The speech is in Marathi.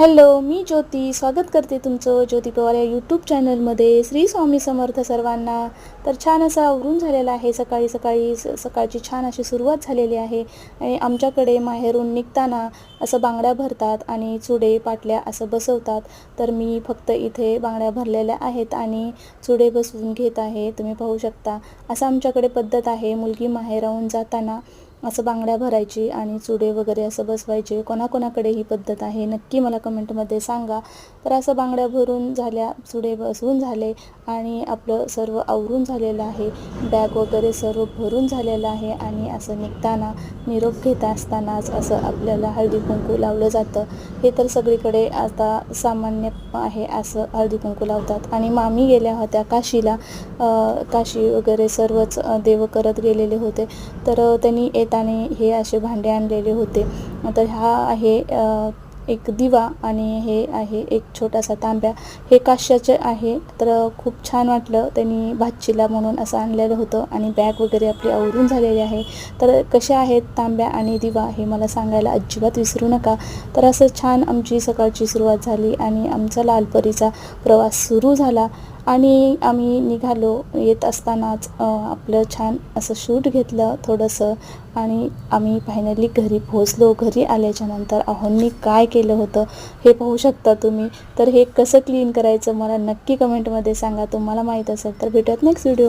हॅलो, मी ज्योती स्वागत करते तुमचं ज्योती पवार या यूट्यूब चॅनलमध्ये। श्री स्वामी समर्थ सर्वांना। तर छान असं आवरून झालेलं आहे। सकाळची छान अशी सुरुवात झालेली आहे आणि आमच्याकडे माहेरून निघताना असं बांगड्या भरतात आणि चुडे पाटल्या असं बसवतात। तर मी फक्त इथे बांगड्या भरलेल्या आहेत आणि चुडे बसवून घेत आहे। तुम्ही पाहू शकता असं आमच्याकडे पद्धत आहे। मुलगी माहेराहून जाताना असं बांगड्या भरायची आणि चुडे वगैरे असं बसवायचे। कोणाकोणाकडे ही पद्धत आहे नक्की मला कमेंटमध्ये सांगा। तर असं बांगड्या भरून झाल्या, चुडे बसवून झाले आणि आपलं सर्व आवरून झालेलं आहे। बॅग वगैरे सर्व भरून झालेलं आहे आणि असं निघताना निरोप घेत असतानाच असं आपल्याला हळदी कुंकू लावलं जातं। हे तर सगळीकडे आता सामान्य आहे, असं हळदी कुंकू लावतात। आणि मामी गेल्या होत्या काशीला, काशी वगैरे सर्वच देव करत गेलेले होते। तर त्यांनी येताना हे असे भांडे आणलेले होते। तर हा आहे एक दिवा आणि हे आहे एक छोटासा तांब्या। हे काश्याचे आहे। तर खूप छान वाटलं, त्यांनी भाचीला म्हणून असं आणलेलं होतं। आणि बॅग वगैरे आपली आवरून झालेली आहे। तर कसे आहेत तांब्या आणि दिवा हे मला सांगायला अजिबात विसरू नका। तर असं छान आमची सकाळची सुरुवात झाली आणि आमचा लालपरीचा प्रवास सुरू झाला आणि आम्ही निघालो। येत असतानाच आपलं छान असं शूट घेतलं थोडंसं आणि आम्ही फायनली घरी पोहोचलो। घरी आल्याच्यानंतर आहोंनी काय केलं होतं हे पाहू शकता तुम्ही। तर हे कसं क्लीन करायचं मला नक्की कमेंटमध्ये सांगा, तुम्हाला माहीत असेल तर। भेटूयात नेक्स्ट व्हिडिओमध्ये।